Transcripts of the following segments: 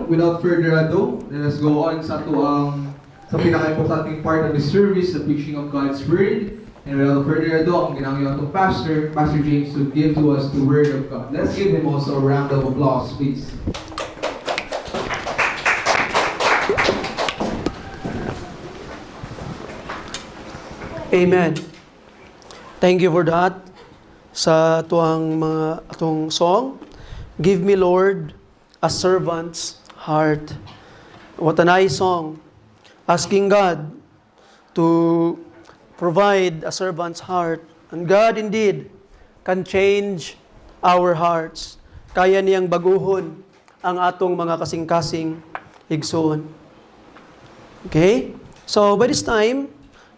Without further ado, let us go on sa pinaka-importanting part of the service, the preaching of God's Word. And without further ado, ang ginagawa itong Pastor James, to give to us the Word of God. Let's give him also a round of applause, please. Amen. Thank you for that. Sa atong song, Give Me Lord a Servant's Heart. What a nice song. Asking God to provide a servant's heart. And God indeed can change our hearts. Kaya niyang baguhon ang atong mga kasing-kasing igsoon. Okay? So by this time,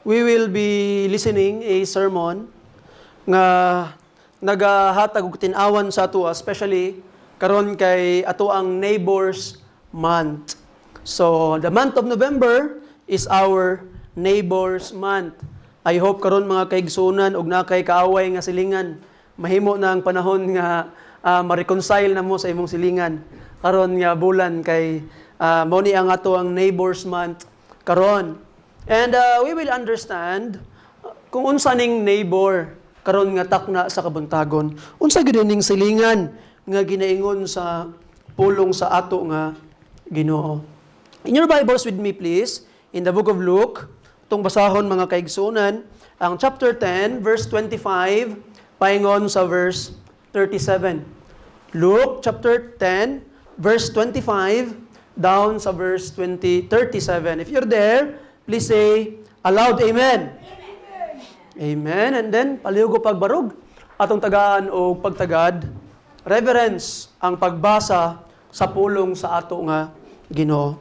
we will be listening a sermon nga nagahatag og tin-awan sa ato, especially karon kay ato ang Neighbors Month. So the month of November is our Neighbors Month. I hope karon mga kaigsunan og nakay kaaway nga silingan, mahimo na ang panahon nga ma-reconcile na mo sa imong silingan karon nga bulan kay mao ni ang ato ang Neighbors Month karon. And we will understand kung unsa ning neighbor karon nga takna sa kabuntagon. Unsa gid ning silingan nga ginaingon sa pulong sa ato nga Ginoo. In your Bibles with me please, in the book of Luke, tong basahon mga kaigsunan, ang chapter 10 verse 25 paingon sa verse 37. Luke chapter 10 verse 25 down sa verse 37. If you're there, please say aloud, Amen. Amen. Amen. And then, palihugo pagbarog. Atong tagaan o pagtagad, reverence ang pagbasa sa pulong sa ato nga Ginoo.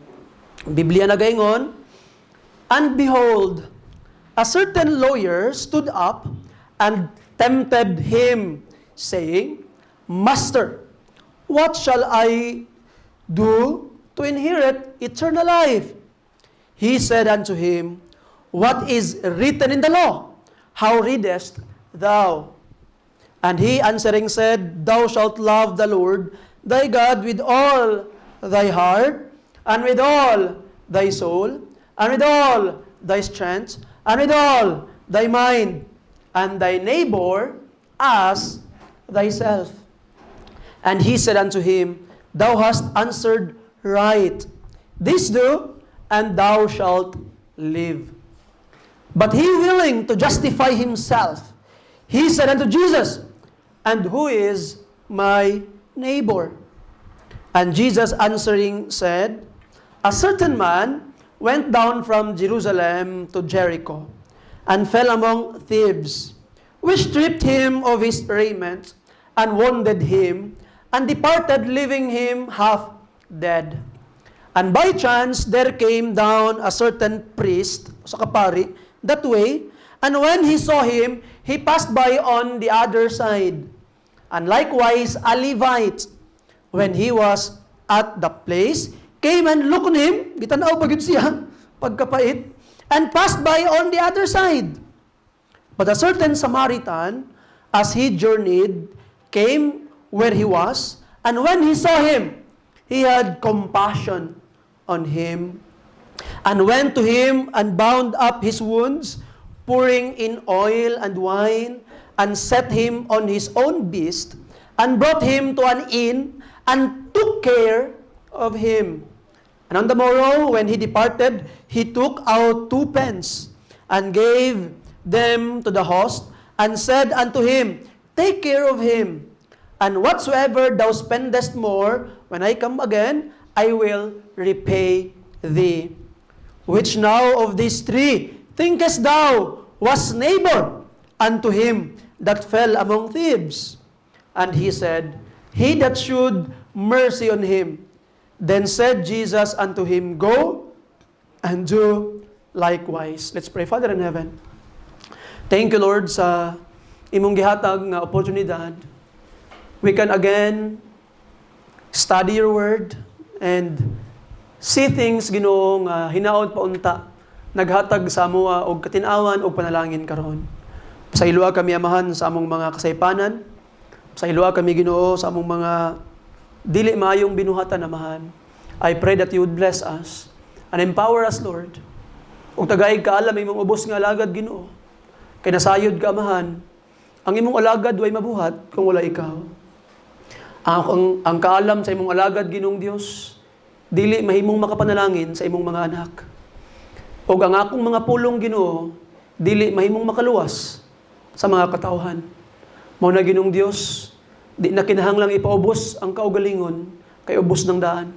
Biblia nagaingon, and behold, a certain lawyer stood up and tempted him, saying, Master, what shall I do to inherit eternal life? He said unto him, What is written in the law? How readest thou? And he answering said, Thou shalt love the Lord thy God with all thy heart, and with all thy soul, and with all thy strength, and with all thy mind, and thy neighbor as thyself. And he said unto him, Thou hast answered right. This do, and thou shalt live. But he, willing to justify himself, he said unto Jesus, And who is my neighbor? And Jesus answering said, A certain man went down from Jerusalem to Jericho, and fell among thieves, which stripped him of his raiment, and wounded him, and departed, leaving him half dead. And by chance there came down a certain priest, sa kapari, that way, and when he saw him, he passed by on the other side. And likewise a Levite, when he was at the place, came and looked on him, gitanaw pagid siya, pagkapait, and passed by on the other side. But a certain Samaritan, as he journeyed, came where he was, and when he saw him, he had compassion on him, and went to him and bound up his wounds, pouring in oil and wine, and set him on his own beast, and brought him to an inn, and took care of him. And on the morrow, when he departed, he took out 2 pence, and gave them to the host, and said unto him, Take care of him, and whatsoever thou spendest more, when I come again, I will repay thee. Which now of these 3 thinkest thou was neighbor unto him that fell among thieves? And he said, He that shewed mercy on him. Then said Jesus unto him, Go and do likewise. Let's pray. Father in heaven, thank you, Lord, sa imong gihatag nga oportunidad. We can again study your word and see things, Ginoo, nga hinaot pa unta, naghatag sa amuha og katinawan og panalangin karon. Sa ilua kami amahan sa among mga kasaypanan, sa ilua kami Ginoo sa among mga dili maayong binuhatan amahan. I pray that you would bless us and empower us, Lord. Kung tagaig ka alam, imong ubos nga alagad, Ginoo. Kay nasayod ka, Amahan, ang imong alagad way mabuhat kung wala ikaw. Ang kaalam sa imong alagad, Ginoong Dios, dili mahimong makapanalangin sa imong mga anak. O ang akong mga pulong, Ginoo, dili mahimong makaluwas sa mga katauhan. Mao na, Ginoong Dios, di na kinahanglang ipaubos ang kaugalingon kay ubos ng daan.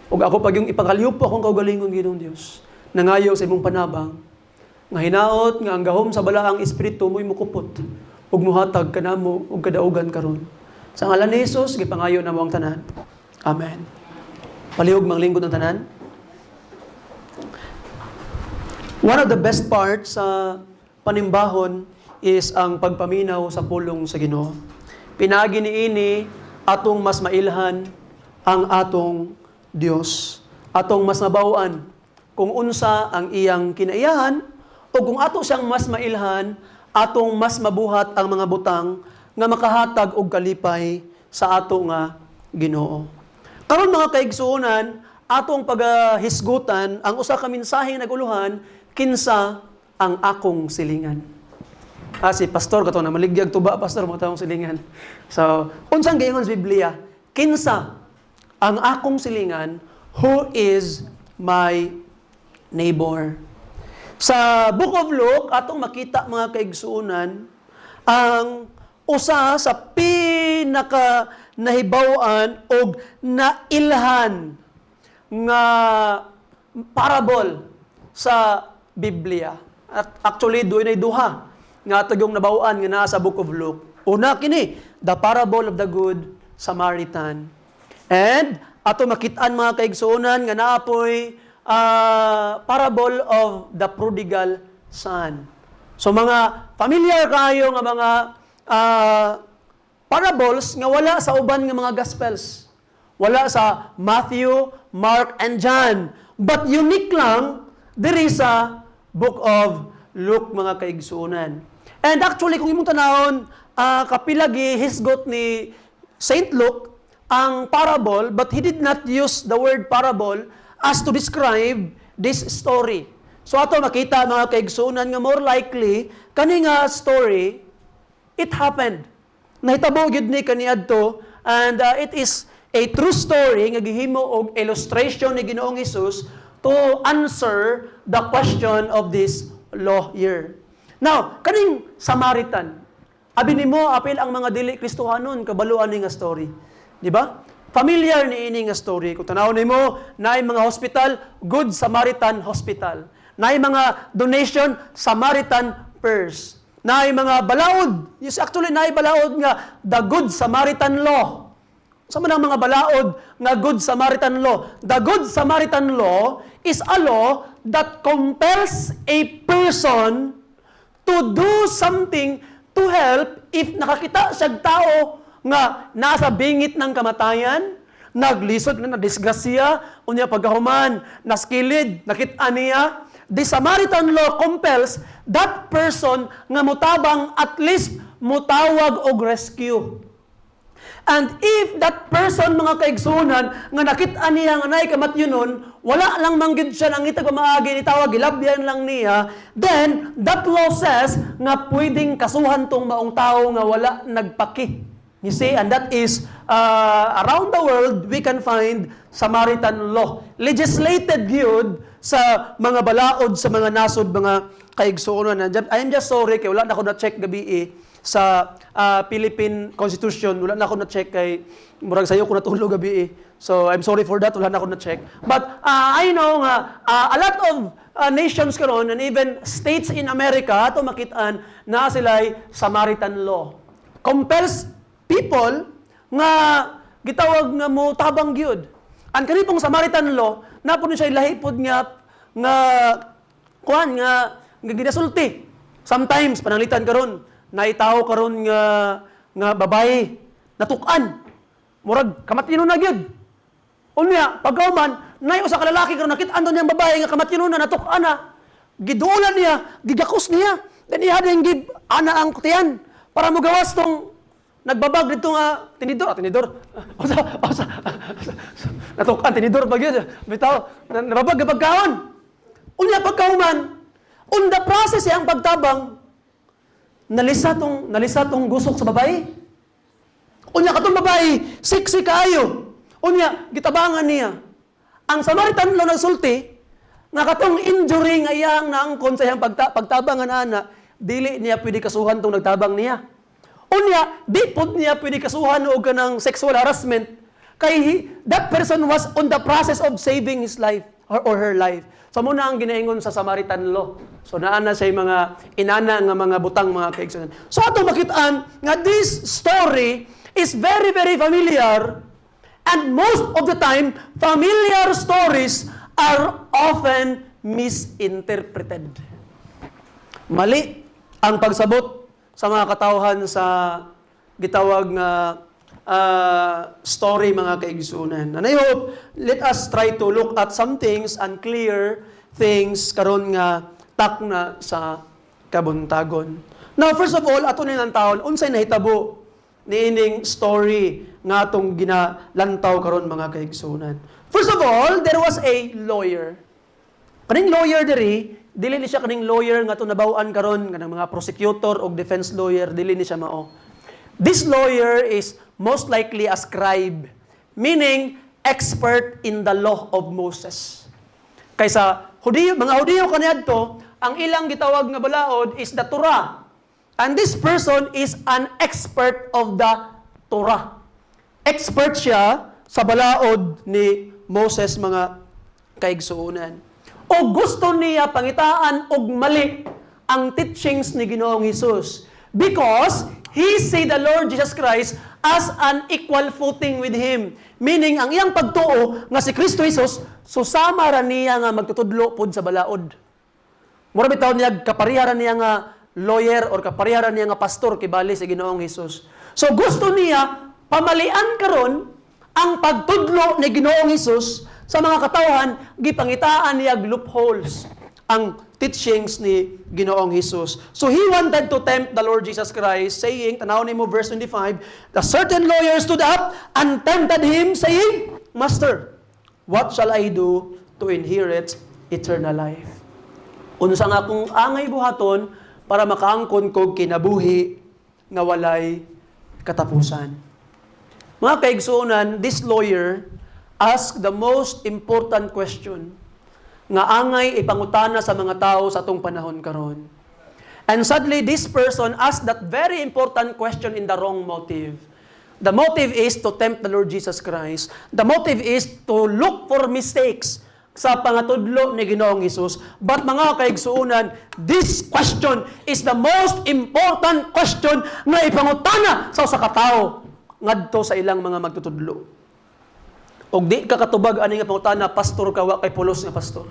O ako pag yung ipakaliupo akong kaugalingon, Ginoong Dios, nangayo sa imong panabang, nga hinaot nga ang gahom sa balaang espiritu mo'y mukupot, ug muhatag kanamo ug kadaugan karon. Sa ngalan ni Jesus, gipangayo na mo ang tanan. Amen. Palihog mang lingkod ng tanan. One of the best parts sa panimbahon is ang pagpaminaw sa pulong sa Ginoo. Pinagi niini atong mas mailhan ang atong Dios. Atong mas nabaw-an kung unsa ang iyang kinaiyahan o kung ato siyang mas mailhan, atong mas mabuhat ang mga butang nga makahatag og kalipay sa ato nga Ginoo. Karon mga kaigsuonan, atong pagahisgutan ang usa ka mensaheng naguluhan kinsa ang akong silingan. Si pastor kato na maligyag tuba pastor mo taong silingan. So, unsang giingon sa Biblia? Kinsa ang akong silingan, who is my neighbor? Sa Book of Luke, atong makita mga kaigsuonan, ang usa sa pinaka nahibaw-an o nailhan nga parable sa Biblia. At actually, doon ay duha nga atong nabaw-an nga naa sa Book of Luke. Una kini, the parable of the good Samaritan. And ato makitaan mga kaigsuonan nga naapoy parable of the prodigal son. So mga familiar kayo nga mga parables nga wala sa uban nga mga gospels. Wala sa Matthew, Mark, and John. But unique lang diri sa Book of Luke mga kaigsuonan. And actually kung imong tanawon, kapila gihisgot ni Saint Luke ang parable, but he did not use the word parable as to describe this story. So ato makita mga kaigsuonan nga more likely kani nga story it happened. Nahitabo gyud ni kaniadto, and it is a true story nga gihimo og illustration ni Ginoong Hesus to answer the question of this lawyer. Now, kaning Samaritan, abi nimo apil ang mga dili Kristohanon kabaluan ni nga story. Di ba? Familiar ni ini nga story. Kung tanawon nimo, naay mga hospital, Good Samaritan Hospital. Naay mga donation, Samaritan Purse. Naay mga balaod. Yes, actually naay balaod nga the Good Samaritan Law. Sa manang mga balaod nga Good Samaritan Law. The Good Samaritan Law is a law that compels a person to do something to help if nakakita siya tao nga nasa bingit ng kamatayan, naglisod na disgrasya, unya pagkahuman, naskilid, nakita niya. The Samaritan law compels that person nga mutabang at least mutawag og rescue. And if that person, mga kaigsunan, nga nakita niya nga naay kamatyunon, wala lang manggid siya nang itag pamaagi ni tawag, gilabyan lang niya, then that law says nga pwedeng kasuhan tong maong tao nga wala nagpaki. You see, and that is around the world we can find Samaritan law. Legislated yun sa mga balaod, sa mga nasod, mga kaigsunan. I am just sorry kay wala na ako na-check gabi sa Philippine Constitution, wala na ako na-check kay murag sayo ko natulog gabi So I'm sorry for that, wala na ako na-check. But I know nga a lot of nations karon and even states in America ato makitaan na sila'y Samaritan law. Compels people nga gitawag nga mo tabang gyud. Ang kanipong Samaritan law napon siya lahipod nga kuan nga ginasulti. Sometimes pananglitan karon naitaw karon nga babae natukan. Murag kamatyunon na gyud. Unya pagkauman nay usa ka lalaki karon nakit-an niyang babae nga kamatyunon na natukan na. Gidulan niya, gigakos niya. Then iha din gib ana ang kutian para mogawas tong nagbabag dito nga tinidor. Osa. Natukan tinidor pag yun. Bitaw, nababag kapag kaon. Unya pagkauman, on the process yang pagtabang, nalisa tong gusok sa babae. Unya katong babae, siksi kaayo. Unya, gitabangan niya. Ang Samaritan lo nagsulti, nga katong injury nga iyang naangkon sa iyang pagtabangan ana, dili niya pwede kasuhan tong nagtabang niya. Unya, di pod niya pwede kasuhan og kanang sexual harassment kay that person was on the process of saving his life or her life. So muna ang ginaingon sa Samaritan law. So naana say mga inana nga mga butang mga kaigsunan. So ato makitaan nga this story is very very familiar, and most of the time familiar stories are often misinterpreted. Mali ang pagsabot sa mga katawhan sa gitawag nga story mga kaigsunan. And I hope let us try to look at some things and clear things karon nga takna sa kabuntagon. Now first of all, ato ni ang taon unsay nahitabo niining story nga atong ginalantaw karon mga kaigsunan. First of all, there was a lawyer. Kaning lawyer diri, dili ni siya kaning lawyer nga to nabaw-an karon kanang mga prosecutor o defense lawyer, dili ni siya mao. This lawyer is most likely a scribe, meaning expert in the law of Moses. Kaysa mga Hudiyo kaniadto, ang ilang gitawag nga balaod is the Torah. And this person is an expert of the Torah. Expert siya sa balaod ni Moses mga kaigsuonan. O gusto niya pangitaan og mali ang teachings ni Ginoong Hesus because he see the Lord Jesus Christ as an equal footing with Him. Meaning, ang iyang pagtuo nga si Kristo Jesus, susama ra niya nga magtutudlo pod sa balaod. Mura bitaw niya, kapariharan niya nga lawyer or kapariharan niya nga pastor kibali sa Ginoong Hesus. So gusto niya pamalian karon ang pagtudlo ni Ginoong Hesus sa mga katawhan, gipangitaan niya loopholes ang teachings ni Ginoong Hesus. So he wanted to tempt the Lord Jesus Christ, saying, tanawon nimo verse 25, the certain lawyer stood up and tempted him, saying, Master, what shall I do to inherit eternal life? Unsa nga akong angay buhaton para makaangkon kog kinabuhi nga walay katapusan. Mga kaigsuonan, this lawyer asked the most important question nga angay ipangutana sa mga tao sa atong panahon karon. And sadly, this person asked that very important question in the wrong motive. The motive is to tempt the Lord Jesus Christ. The motive is to look for mistakes sa pangatudlo ni Ginoong Hesus. But mga kaigsuonan, this question is the most important question nga ipangutana sa usa ka tawo ngadto sa ilang mga magtutudlo. Og di ka katubag ani nga pangutana, pastor ka wa kay pulos nga pastor.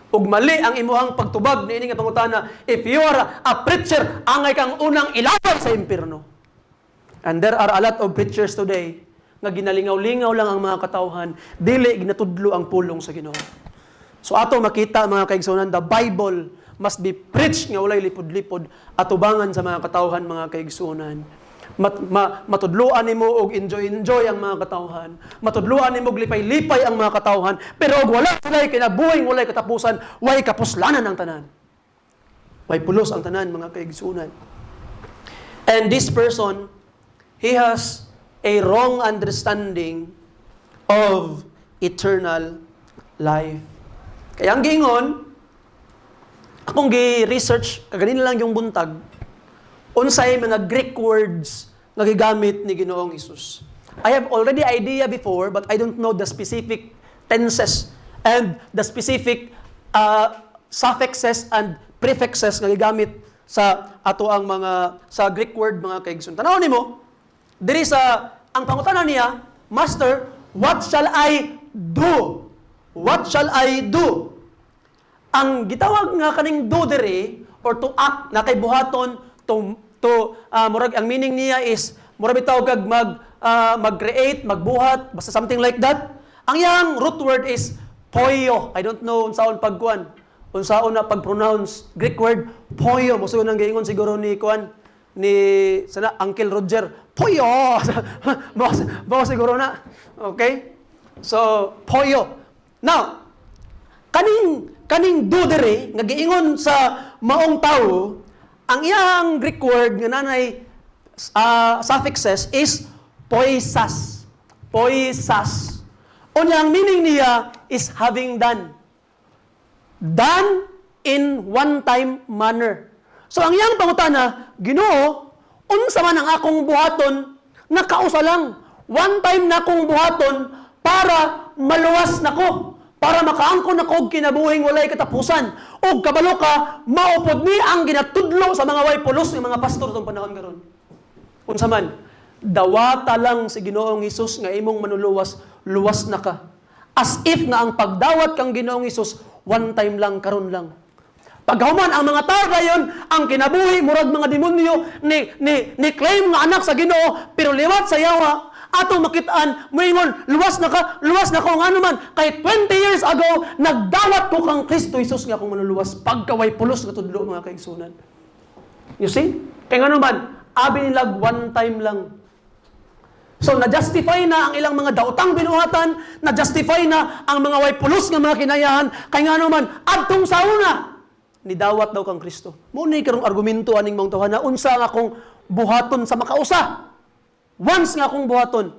Og mali ang imuhang pagtubag niini nga pangutana, if you are a preacher, angay kang unang ilaban sa impierno. And there are a lot of preachers today nga ginalingaw-lingaw lang ang mga katawhan, dili ginatudlo ang pulong sa Ginoo. So ato makita mga kaigsuonan, the Bible must be preached nga walay lipod-lipod atubangan sa mga katawhan mga kaigsuonan. Matudluan nimo og enjoy ang mga katawhan. Matudluan nimo og lipay-lipay ang mga katawhan, pero og wala sila'y kinabuhing walay katapusan, way kapuslanan ang tanan. Way pulos ang tanan mga kaigsuonan. And this person, he has a wrong understanding of eternal life. Kaya ang giingon, akong gi-research, kaganin lang yung buntag, unsay mga Greek words nga gigamit ni Ginoong Hesus. I have already idea before, but I don't know the specific tenses and the specific suffixes and prefixes nga gigamit sa ato ang mga sa Greek word mga kaigsoon. Tanaw nimo, diri sa ang pangutana niya, Master, what shall I do? What shall I do? Ang gitawag nga kaning do diri or to act na kay buhaton murag ang meaning niya is murag bitaw kag mag-create, magbuhat, basta something like that. Ang yang root word is poio. I don't know unsaon pagkuan. Unsaon na pag-pronounce Greek word poio. Mosuyo nang giingon siguro ni kuan ni sana Uncle Roger, Poyo! Bawa siguro na. Okay? So, poyo. Now, kaning dudere, nga giingon sa maong tao, ang iyang Greek word nga nanay suffixes is poisas. Poisas. Unya, ang meaning niya is having done. Done in one-time manner. So, ang iyang pangutana, Ginoo, unsa man ang akong buhaton, nakausa lang. One time na akong buhaton para maluwas nako, para makaangkon nako og kinabuhing walay katapusan. Og kabalo ka, maupod ni ang ginatudlo sa mga way pulos ng mga pastor tong panahon karon. Unsa man, dawata lang si Ginoong Hesus nga imong manuluwas, luwas na ka. As if nga ang pagdawat kang Ginoong Hesus, one time lang, karon lang. Paghuman ang mga tao gayon, ang kinabuhi murag mga demonyo ni claim nga anak sa Ginoo, pero liwat sa yawa, atong makitaan, moingon, luwas na ka nga naman. Kahit 20 years ago, nagdawat ko kang Kristo Jesus nga akong manuluwas, pagkaway pulos nga tudlo mga kaigsunan. You see? Kaya nga naman, abi nilag one time lang. So, na-justify na ang ilang mga daotang binuhatan, na-justify na ang mga way pulos nga mga kinayahan, kaya nga naman, adtong sauna, nidawat daw kang Kristo. Muna karong argumento aning mong tawhana, unsa nga akong buhaton sa makausa. Once nga akong buhaton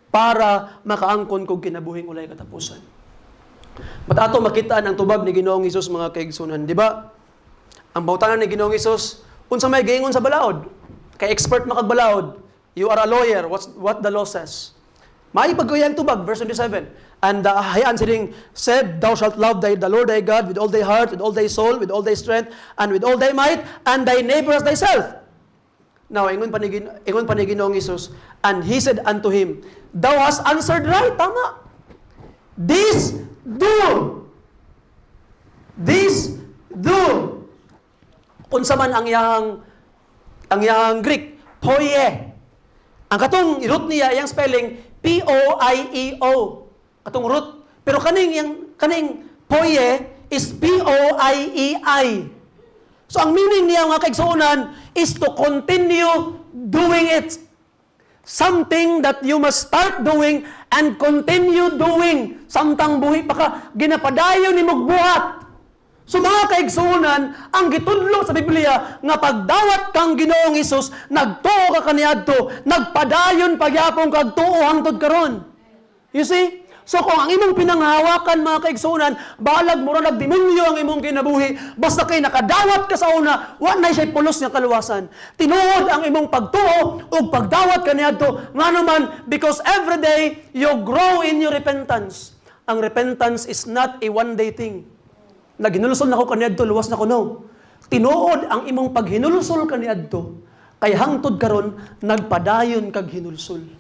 para makaangkon kog kinabuhing ulay katapusan. Matato makitaan ang tubag ni Ginoong Hesus mga kaigsunan, di ba? Ang bautanan ni Ginoong Hesus, unsa may giingon sa balaod? Kay expert makagbalaod. You are a lawyer. What the law says? May pagkuyang tubag, verse 27. And he answering said, Thou shalt love the Lord thy God with all thy heart, with all thy soul, with all thy strength, and with all thy might, and thy neighbor as thyself. Now, ingon pa ni Ginoong Hesus, and he said unto him, Thou hast answered right, tama. This do. Unsa man ang iyang Greek, poie. Ang katong root niya, iyang spelling, P-O-I-E-O. Katong root. Pero kaning poie is P-O-I-E-I. So ang meaning niya mga kaigsuonan is to continue doing it. Something that you must start doing and continue doing. Samtang buhi pa ka, ginapadayon ni magbuhat. So mga kaigsuonan, ang gitudlo sa Biblia nga pagdawat kang Ginoong Hesus, nagtuo ka kaniadto, nagpadayon pagyapon kag tuo hangtod karon. You see? So kung ang imong pinanghawakan mga kaigsuonan, balag mo ra nagdemonyo ang imong kinabuhi, basta kay nakadawat ka sa una, wa na siya pulos nga kaluwasan. Tinuod ang imong pagtuo ug pagdawat kaniadto, nganuman because every day you grow in your repentance. Ang repentance is not a one-day thing. Naghinulsol na ko kaniadto, luwas na ko, no. Tinuod ang imong paghinulsol kaniadto, kay hangtod karon nagpadayon kag hinulsol.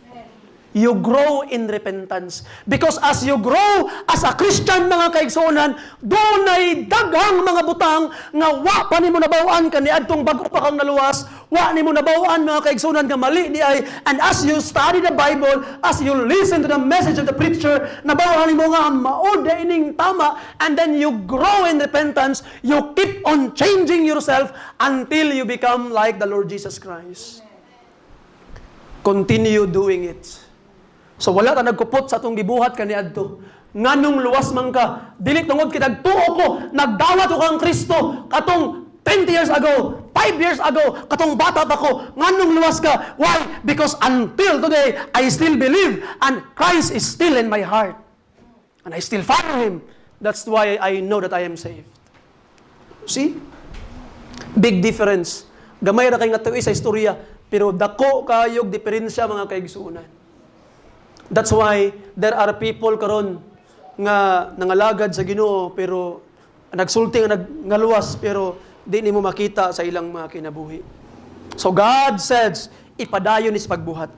You grow in repentance. Because as you grow as a Christian mga kaigsuonan, dunay daghang mga butang nga wa pa nimo nabaw-an kaniadtong bag-o pa kang naluwas, wa nimo nabaw-an mga kaigsuonan nga mali di ay, and as you study the Bible, as you listen to the message of the preacher, nabaw-an nimo nga maod ining tama, and then you grow in repentance, you keep on changing yourself until you become like the Lord Jesus Christ. Continue doing it. So wala ta nagkupot sa atong gibuhat kaniadto. Nganong luwas man ka, dili tungod kay nagtuo ko, nagdawat ko kang Kristo katong 20 years ago, 5 years ago, katong bata pa ko, nganong luwas ka? Why? Because until today, I still believe and Christ is still in my heart. And I still follow Him. That's why I know that I am saved. See? Big difference. Gamay ra kay nga tuwi sa istorya, pero dako kayog diferensya mga kaigsuonan. That's why there are people karon nga nangalagad sa Ginoo pero nagsulti nga ngaluwas pero di nimo makita sa ilang mga kinabuhi. So God says, ipadayon is pagbuhat.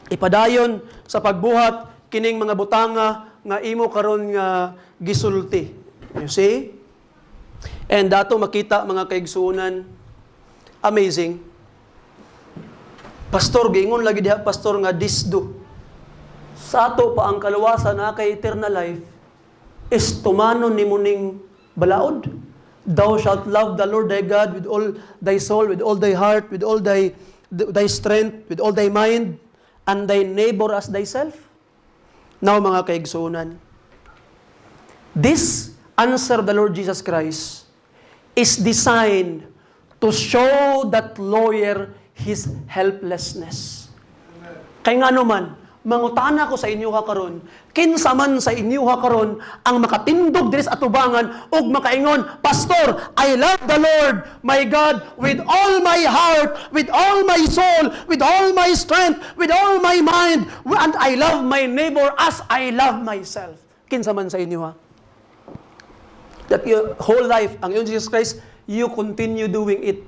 Ipadayon sa pagbuhat kining mga butanga nga imo karon nga gisulti. You see? And dato makita mga kaigsuonan, amazing. Pastor, giingon lagi diha pastor nga disdo. Sa ato pa ang kaluwasan na kay eternal life is tumano ni muning balaod. Thou shalt love the Lord thy God with all thy soul, with all thy heart, with all thy thy strength, with all thy mind, and thy neighbor as thyself? Now, mga kaigsunan, this answer of the Lord Jesus Christ is designed to show that lawyer his helplessness. Kay nga naman, mangutana ko sa inyo karon, kinsa man sa inyo karon ang makatindog diri sa atubangan ug makaingon, Pastor, I love the Lord my God with all my heart, with all my soul, with all my strength, with all my mind, and I love my neighbor as I love myself. Kinsa man sa inyo that your whole life, ang iyong Jesus Christ, you continue doing it.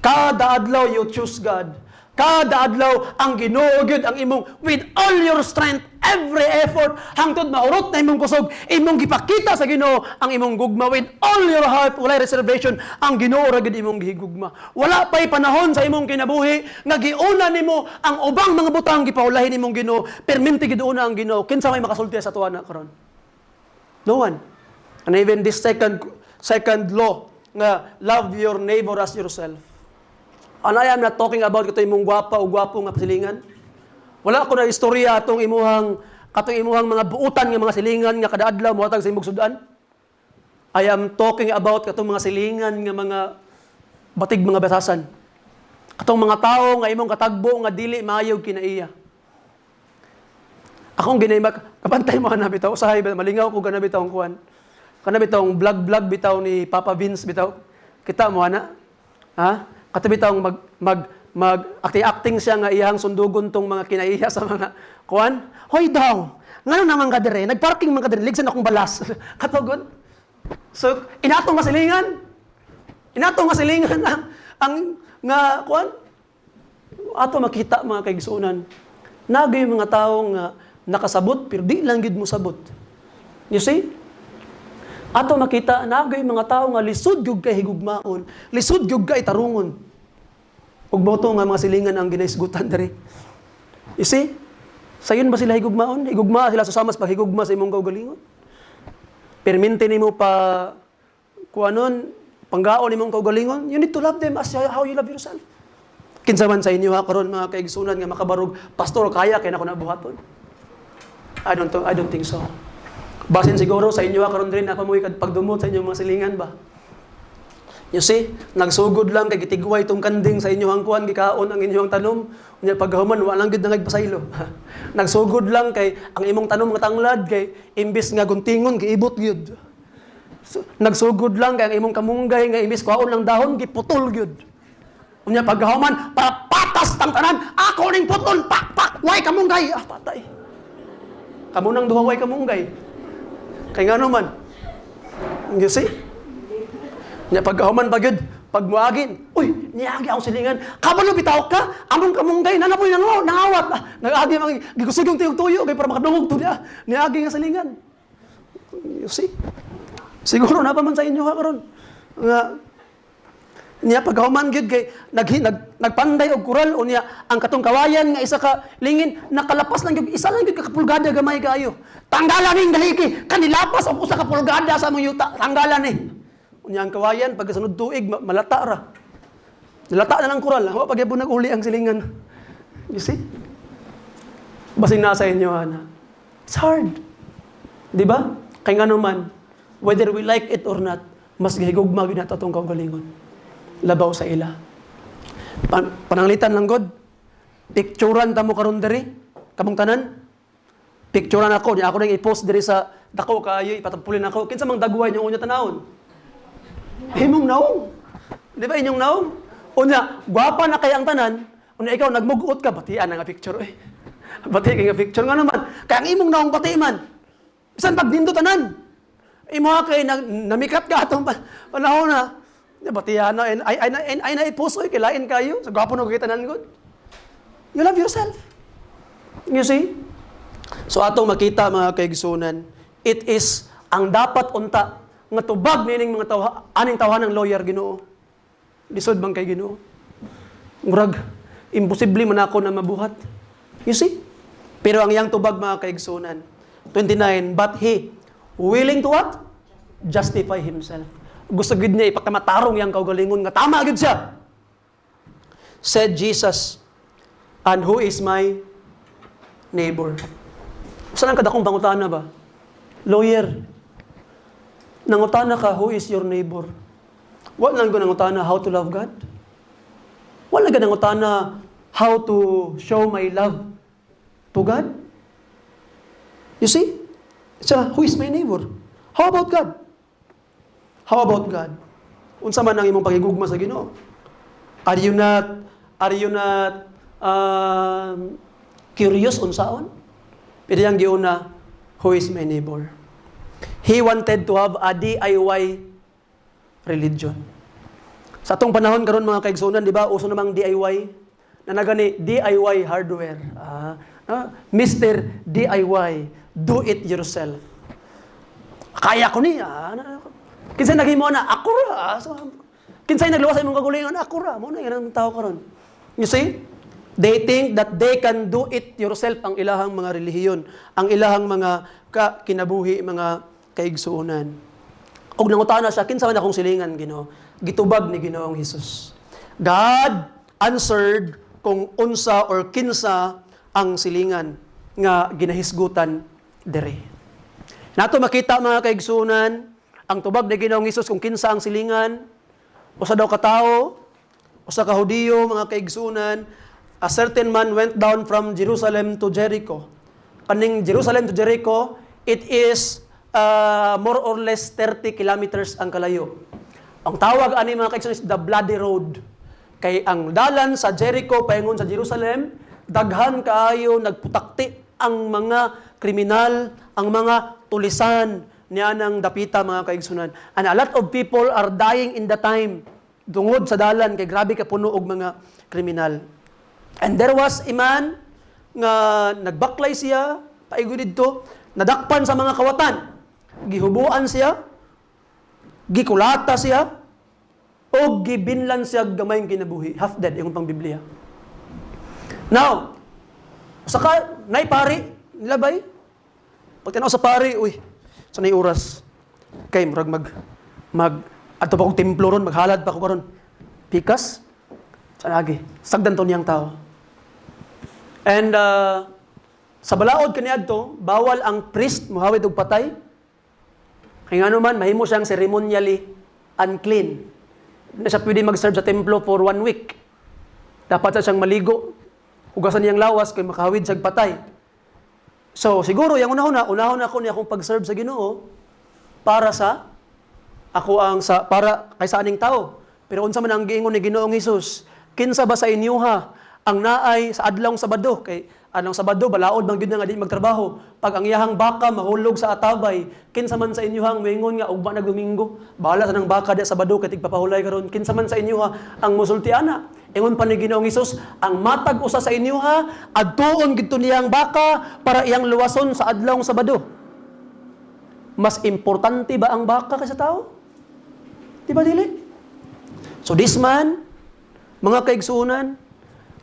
Kada adlaw you choose God. Kada adlaw ang Ginoo gyud ang imong with all your strength, every effort, hangtod maurot na imong kusog, imong gipakita sa Ginoo ang imong gugma with all your heart, walay reservation, ang Ginoo ra gyud imong gihigugma. Wala pay panahon sa imong kinabuhi nga giuna nimo ang ubang mga butang gipaulahin nimong Ginoo, perminti gid una ang Ginoo. Kinsa may makasulti sa tuwa na karon? No one. And even this second law nga love your neighbor as yourself. And I am not talking about katong imong gwapa o gwapo nga pasilingan. Wala ko na istorya katong imuhang mga buutan nga mga silingan nga kada adlaw mohatag sa imong sudan. I am talking about katong mga silingan nga mga batig mga batasan. Katong mga tao nga imong katagbo nga dili maayo kinaiya. Akong ginaymak kapantay mo na bitaw usahay malingaw ko gana bitaw kuan. Kana bitaw vlog bitaw ni Papa Vince bitaw. Kita mo ana? Ha? Katabi taong acting siya nga iyang sundugon tong mga kinaiya sa mga kuan. Hoy daw, ngano naman ka dire? Nagparking man ka dire, ligsan akong balas. Katugon. So, inatong masilingan ang nga kuan. Ato makita mga kaigsunan. Nagay mga tao nga nakasabot pero di lang gid mo sabot. You see? Ato makita nagay mga tao nga lisod gyud kay higugmaon, lisod gyud kay tarungon. Ug boto nga mga silingan ang ginaisgutan diri. You see? Sayon ba sila higugmaon? Higugma sila susama sa paghigugma sa imong kaugalingon. Perminti nimo pa kuanon panggaon nimong kaugalingon. You need to love them as how you love yourself. Kinsa man sa inyo karon mga kaigsunan nga makabarog, pastor kaya kay nako nabuhaton. I don't think so. Basin siguro sa inyo karon rin ako mo pagdumot sa inyong mga silingan ba? You see, nagsugod lang kay gitigway tong kanding sa inyong kuan gikaon ang inyong tanom. Unya paghuman wa lang gid nagpasaylo. Nagsugod lang kay ang imong tanom nga tanglad kay imbis nga guntingon giibot gyud. So, nagsugod lang kay ang imong kamunggay nga imbis kuhaon lang dahon giputol gyud. Unya paghuman para patas tang tanan, ako ning putol pak way kamunggay. Patay. Kamo nang duha way kamunggay. Kaya nga naman, you see? Niya pagkahuman pagod, pagmuagin, uy, niagi ako silingan, kabalo bitaw ka, among kamunggay, nanapoy nangawat, nag-agi mga gigusugong tuyog-tuyo, kaya para makadungog to niya, niagi nga silingan. You see? Siguro na pa man sa inyo karon nga, niya pagkahuman gyud kay nagpanday og kural o niya ang katong kawayan nga isa ka lingin nakalapas lang gyud isa lang gyud ka pulgada gamay kaayo. Tanggalan ning daliki kanilapas og usa ka pulgada sa imong yuta. Tanggalan ni. Unya ang kawayan pagkasunod tuig malata ra. Nalata na lang kural. Wa pag gyapon nag-uli ang silingan. You see? Basin na sa inyo ana. It's hard. Di ba? Kay ngano man whether we like it or not, mas gihigugma gyud nato atong kaugalingon. Labaw sa ila. Pananglitan lang god. Picturean ta mo karon diri. Kamong tanan. Picturean ako, niya ako nang i-post diri sa dako kaayo ipatapulin ako. Kinsa mang dagway niyo unya tanawon? Himong naong. Di ba inyong naong? Unya, gwapa na kay ang tanan. Unya ikaw nagmugot ka batian nga picture eh. Bati kay nga picture nga naman. Kay ang imong naong bati man. Bisan pag dindo tanan. Imo kay namikat ka atong panahon na. Batihan na, ay na-post ko, kilain kayo. Sa gwapo na kukitanan ko. You love yourself. You see? So atong makita mga kaigsunan, it is ang dapat unta nga tubag nining mga aning tawhan ng lawyer Ginoo. Lisod bang kay Ginoo? Murag, imposible man ako na mabuhat. You see? Pero ang iyang tubag mga kaigsunan, 29, but he willing to what? Justify himself. Gusto gid niya ipakamatarong yang kaugalingon nga tama gid siya. Said Jesus, And who is my neighbor? Saan ang kadakong pangutana ba? Lawyer. Nangutana ka, who is your neighbor? Wala lang ko nangutana how to love God? Wala ka nangutana how to show my love to God? You see? So, who is my neighbor? How about God? How about God? Unsa man ang imong pagigugma sa Ginoo? Are you not curious unsaon? Pero yung giuna, who is my neighbor? He wanted to have a DIY religion. Sa atong panahon karon mga kaigsunan, di ba? Uso namang DIY. Na nagani DIY hardware. Mr. DIY, do it yourself. Kaya ko ni. Kinsay naghimo na ako ra. Kinsay nagluwas sa imong kagulingon ako ra. Mo na yan ang tao karon. You see? They think that they can do it yourself ang ilahang mga relihiyon, ang ilahang mga kinabuhi, mga kaigsuonan. Og nangutana siya, kinsa man akong silingan, Ginoo? Gitubag ni Ginoong Hesus. God answered kung unsa or kinsa ang silingan nga ginahisgutan dere. Nato makita mga kaigsuonan, ang tubag ni Ginoong Hesus kung kinsa ang silingan, usa daw ka tawo, usa ka Hudiyo, mga kaigsuonan. A certain man went down from Jerusalem to Jericho. Kaning Jerusalem to Jericho, it is more or less 30 kilometers ang kalayo. Ang tawag ani mga kaigsuonan is the bloody road. Kay ang dalan sa Jericho paingon sa Jerusalem, daghan kaayo nagputakti ang mga kriminal, ang mga tulisan niya ng dapita mga kaigsuonan. And a lot of people are dying in the time tungod sa dalan kay grabe ka puno og mga kriminal. And there was a man nga nagbaklay siya, paigod dito, nadakpan sa mga kawatan. Gihubuan siya, gikulata siya, o gibinlan siya gamayng kinabuhi. Half dead, yung pang Biblia. Now, saka, nay pari, nilabay. Pag tinaw sa pari, uy, sanay oras. Kay, murag ato pa kong templo ron, maghalad pa ko karon. Pikas, sanagi, sagdan to niyang tao. And sa balaod kaniadto, bawal ang priest muhawid og patay. Kay ngano man mahimo siyang ceremonially unclean. Hindi siya pwede mag-serve sa templo for 1 week. Dapat siya siyang maligo. Hugasan niyang lawas kay makahawid siya patay. So siguro yung unahon ako niya akong pag-serve sa Ginoo para sa para kay sa aning tao. Pero unsa man ang giingon ni Ginoong Hesus? Kinsa ba sa inyo ang naay sa adlawng Sabado? Kay anong Sabado balaod bang gyud nga di magtrabaho. Pag ang iyahang baka mahulog sa atabay, kinsa man sa inyo moingon nga ugma na Domingo, bahala sa nang baka di Sabado kay tigpapahulay karon. Kinsa man sa inyo ang musulti ana? Ingon pa ni Ginoong Hesus, ang matag usa sa inyo adtuon gidto niyang baka para iyang luwason sa adlawng Sabado. Mas importante ba ang baka kaysa tao? Di ba dili? So this man, mga kaigsuonan,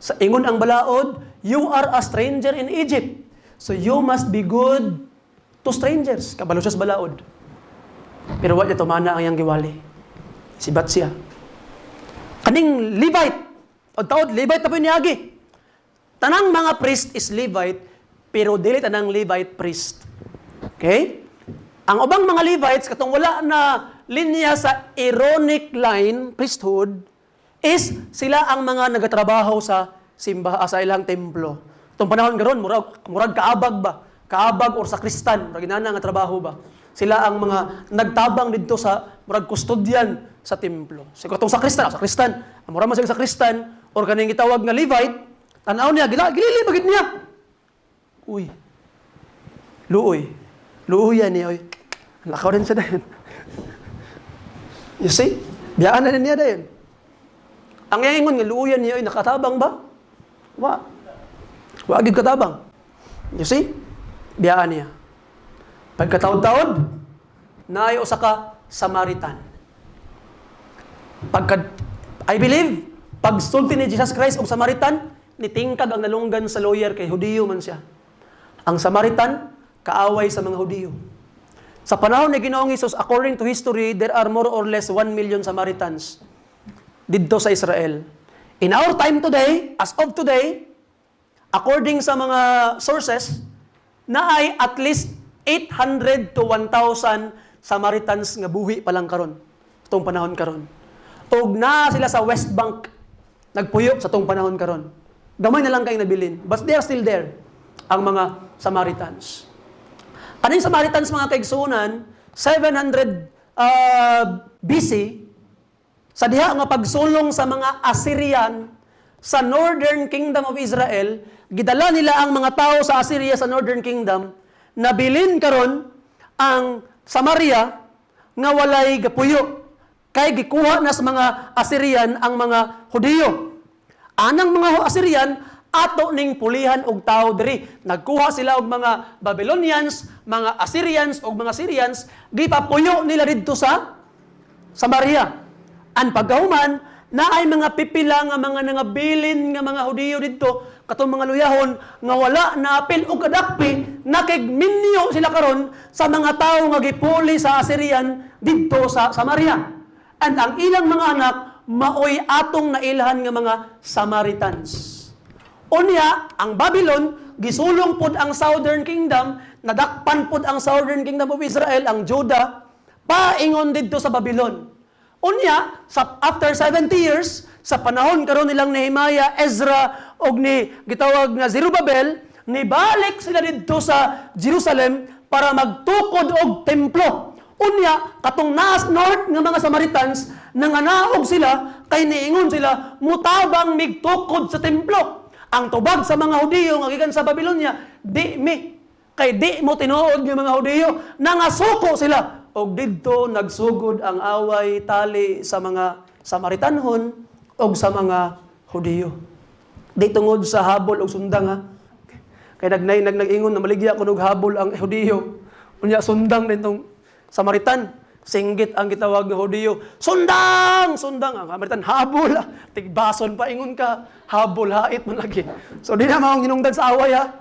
sa ingon ang balaod, you are a stranger in Egypt. So you must be good to strangers. Kabalo siya sa balaod. Pero wala niya tumana ang iyang giwali. Sibat siya. Kaning Levite. O taod, Levite na po niyagi. Tanang mga priest is Levite, pero dili tanang Levite priest. Okay? Ang ubang mga Levites, katong wala na linya sa Aaronic line, priesthood, is sila ang mga nagatrabaho sa sa ilang templo. Itong panahon garon, murag kaabag ba? Kaabag or sakristan, murag inana nga trabaho ba? Sila ang mga nagtabang dito sa murag kustodyan sa templo. Siguro itong sakristan, murag man sa sakristan, or kaning gitawag nga Levite, tanaw niya, gilili bagid niya. Uy, luoy yan niya, uy. Lakaw rin siya dayon. You see? Biyaan na niya dayon. Ang ingon nga luuyan niya, ay nakatabang ba? Wa gid katabang. You see? Biyaan niya. Pagkataod-taod, naay usa ka Samaritan. I believe, pag sulti ni Jesus Christ og Samaritan, nitingkag ang nalunggan sa lawyer kay Hudiyo man siya. Ang Samaritan, kaaway sa mga Hudiyo. Sa panahon ni Ginoong Hesus, according to history, there are more or less 1 million Samaritans dito sa Israel. In our time today, as of today, according sa mga sources, na ay at least 800 to 1,000 Samaritans nga buhi pa lang karon, itong panahon karon. Og na sila sa West Bank, nagpuyo sa itong panahon karon. Gamay na lang kayong nabilin, but they are still there, ang mga Samaritans. Kaning Samaritans, mga kaigsunan, 700 BC, sa diha nga pagsulong sa mga Assyrian sa Northern Kingdom of Israel, gidala nila ang mga tao sa Assyria sa Northern Kingdom, nabilin karon ang Samaria nga walay gapuyo, kay gikuha na sa mga Assyrian ang mga Hudiyo. Anang mga Assyrian ato ning pulihan og tao diri. Nagkuha sila og mga Babylonians, mga Assyrians og mga Syrians, gipapuyo nila didto sa Samaria. An pagkahuman na ay mga pipila nga mga nangabilin nga mga Hudiyo didto, katong mga luyahon nga wala na apil og kadakpi, nakigminyo sila karon sa mga tawo nga gipuli sa Assyrian didto sa Samaria. And ang ilang mga anak maoy atong nailhan nga mga Samaritans. Unya, ang Babylon, gisulong pod ang Southern Kingdom, nadakpan pod ang Southern Kingdom of Israel, ang Judah, paingon didto sa Babylon. Unya, after 70 years, sa panahon karon nilang Nehemiah, Ezra, og ni gitawag nga Zerubbabel, nibalik sila didto sa Jerusalem para magtukod og templo. Unya, katong nas north nga mga Samaritans, nanganaog sila, kay niingon sila, mutabang migtukod sa templo. Ang tubag sa mga Hudiyo nga gikan sa Babylonia, di mi. Kay di mo tinuod ng mga Hudiyo, nangasuko sila. Og didto nagsugod ang away tali sa mga Samaritanhon og sa mga Hudiyo. Di tungod sa habol og sundang ha. Kay nag-ingon na maligya kuno og habol ang Hudiyo. Unya sundang din tong Samaritan. Singgit ang gitawag ng Hudiyo. Sundang! Sundang! Ang Samaritan, habol. Tigbason pa, ingon ka. Habol, hait man lagi. So, di na mga hinungdan sa away, ha?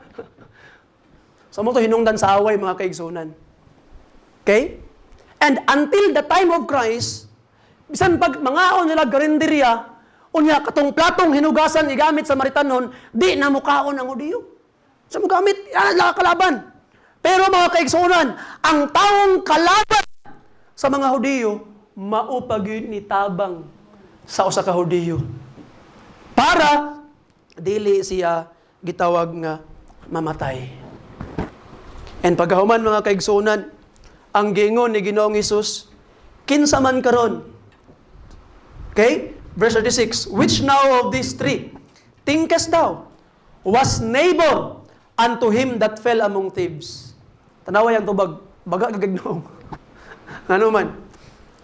So, mo to hinungdan sa away, mga kaigsunan. Okay? And until the time of Christ, bisan pag mangaon nila garinderya, unya, katong platong hinugasan, igamit sa Samaritanhon, di na mukaon ang Hudiyo. Sa mugamit, yan ang kalaban. Pero mga kaigsunan, ang taong kalaban sa mga Hudiyo, maupag yun ni tabang sa usa ka Hudiyo. Para dili siya gitawag nga mamatay. And pagkahuman mga kaigsunan, ang gingon ni Ginoong Hesus, kinsa man karon. Okay? Verse 36, which now of these three thinkest thou was neighbor unto him that fell among thieves? Tanaway ang tubag, baga gagagnoong. Ano man?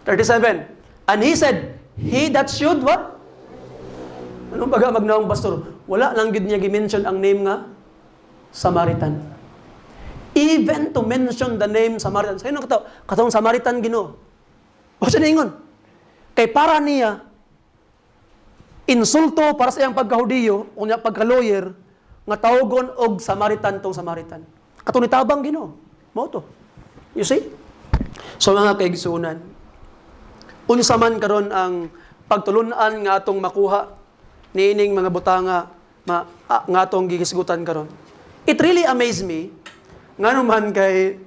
37. And he said, he that should what? Anong baga magnaong pastor? Wala lang gid niya gi-mention ang name nga Samaritan. Even to mention the name Samaritan. Sino katong Samaritan Ginoo? O siya ningon? Kay para niya insulto para sa iyang pagkahudiyo o niya pagka-lawyer nga tawgon og Samaritan tong Samaritan. Katong nitabang Ginoo. Mao to. You see? So mga kaigsunan, unsa man karon ang pagtulunan nga atong makuha niining mga butanga nga atong gihisgutan karon. It really amazed me nganuman kay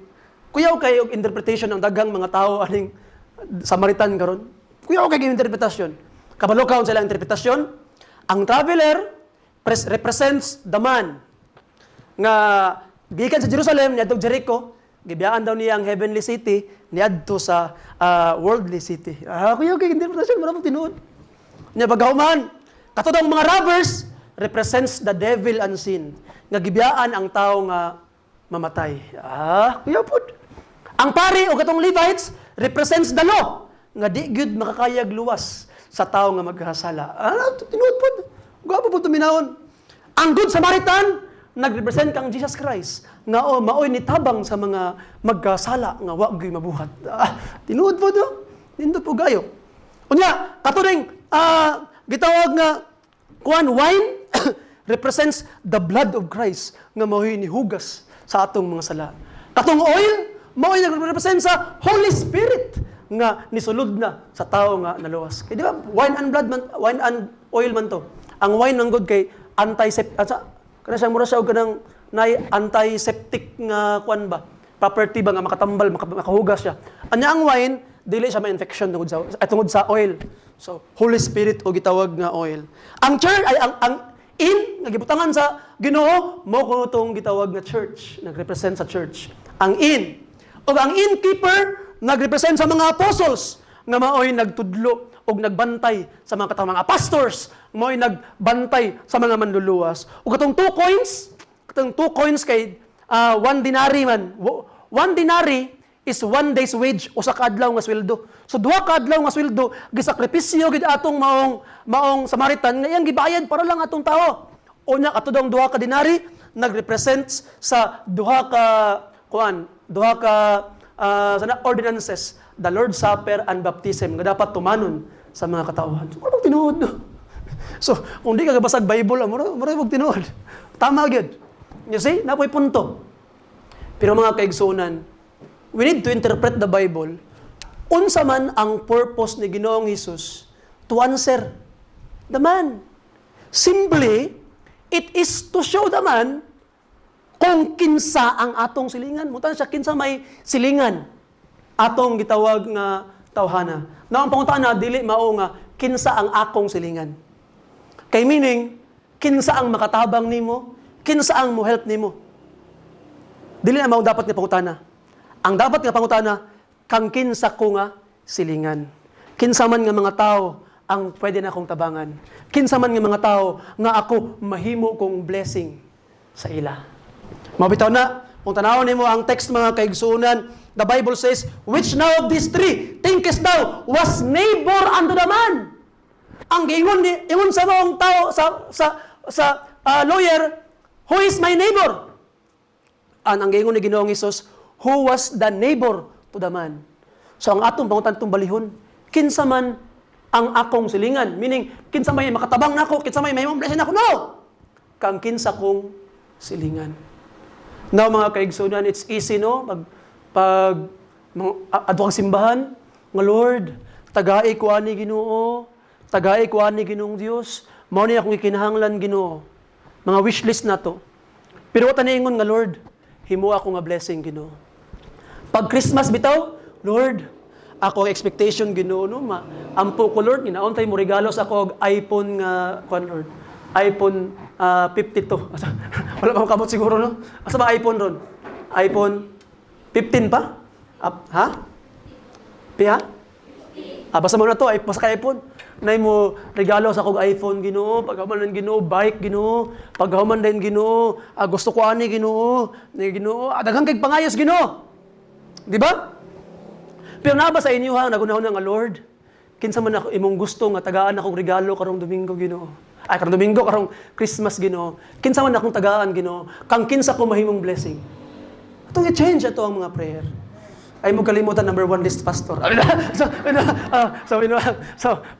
kuyaw kay og interpretation ng daghang mga tao aning Samaritan karon. Kuyaw kay interpretasyon. Kabalo kaon sila interpretasyon. Ang traveler represents the man nga gikan sa Jerusalem niadtong Jericho. Gibiyaan daw niya ang heavenly city, niadto sa worldly city. Kuya, kay interpretasyon, marami tinuod. Niya pagkahuman, katudang mga robbers, represents the devil unseen. Nga gibiyaan ang tao nga mamatay. Kuya po. Ang pari o katong Levites, represents the law. Nga di gyud makakayag luwas sa tao nga maghasala. Tinuod po. Gwapo po tuminahon. Ang Good Samaritan, nagrepresent kang Jesus Christ nga maoy nitabang sa mga magkasala nga wa gyud mabuhat. Tinuod po do. Nindot po gayo. Unya, katuring gitawag nga wine represents the blood of Christ nga maoy nihugas sa atong mga sala. Katong oil maoy nagrepresent sa Holy Spirit nga nisulod na sa tao nga naluwas. Kay di ba wine and oil man to. Ang wine ng good kay Kana siya mura siya og kanang nay antiseptic nga kuan ba? Property ba nga makatambal, makahugas siya. Anya ang wine, dili siya ma-infection tungod sa oil. So, Holy Spirit o gitawag nga oil. Ang church ay ang in nga gibutangan sa Ginoo mo ko tong gitawag nga church, nagrepresent sa church. Ang in o ang innkeeper nagrepresent sa mga apostles nga maoy nagtudlo og nagbantay sa mga katawang mga pastors, maoy nagbantay sa mga manluluwas. Ug katong 2 coins kay 1 denary man. 1 denary is 1 day's wage, usa ka adlaw nga sweldo. So 2 ka adlaw nga sweldo gisakripisyo gid atong maong Samaritan nga iyang gibayad para lang atong tao. Unya ato dong 2 ka denary nagrepresents sa 2 ka ordinances, the Lord's Supper and baptism nga dapat tumanon sa mga katauhan. So, ano tinuod? So, kung di ka gabasag Bible, mura mo tinuod. Tama gyud. You see, napoy punto. Pero mga kaigsunan, we need to interpret the Bible. Unsa man ang purpose ni Ginoong Hesus to answer the man. Simply, it is to show the man kung kinsa ang atong silingan. Mutan siya, kinsa may silingan atong gitawag nga tawhana. Na ang pangutana, dili mao nga, kinsa ang akong silingan. Kay meaning, kinsa ang makatabang nimo, kinsa ang mo-help nimo. Dili na mao dapat nga pangutana. Ang dapat nga pangutana, kang kinsa ko nga silingan. Kinsa man nga mga tao ang pwede na akong tabangan. Kinsa man nga mga tao nga ako mahimo kong blessing sa ila. Mabitaw na, kung tanawon nimo ang text mga kaigsunan, the Bible says, which now of these 3 thinkest thou was neighbor unto the man? Ang ingon sa mga tao sa lawyer, who is my neighbor? Ang ingon ni Ginoong Hesus, who was the neighbor to the man? So ang atong pangutan itong balihon, kinsa man ang akong silingan, meaning kinsa may makatabang nako, kinsa may blessing nako, no! Kang kinsa kong silingan. Now mga kaigsunan, it's easy, no? Pag adto kang simbahan, nga Lord, tagai ko ani Ginoo, tagai ko ani Ginoong Dios, mao ni akong ikinahanglan Ginoo. Mga wishlist na to. Pero wata niingon nga Lord, himo ako nga blessing Ginoo. Pag Christmas bitaw, Lord, ako expectation Ginoo no, ampo ko Lord, ginaon tay mo regalo sa ako iPhone nga Lord. iPhone 52. Wala pa kamot siguro no. Asa ba iPhone ron? iPhone 15 pa? Ha? Piha? Basta mo na to, basta ka iPhone. Nay mo regalo sa akong iPhone Ginoo, paghuman Ginoo, bike Ginoo, paghuman din Ginoo, gusto ko ani Ginoo, ni Ginoo, daghang kay pangayos Ginoo. Di ba? Pero na ba sa inyo ha, nagunahon nga Lord, kinsa man ako imong gusto nga tagaan akong regalo karong Domingo Ginoo. Ay karong Domingo, karong Christmas Ginoo. Kinsa man akong tagaan Ginoo, kang kinsa ko mahimong blessing. Atong i-change ato ang mga prayer. Ay mo kalimutan number 1 list pastor.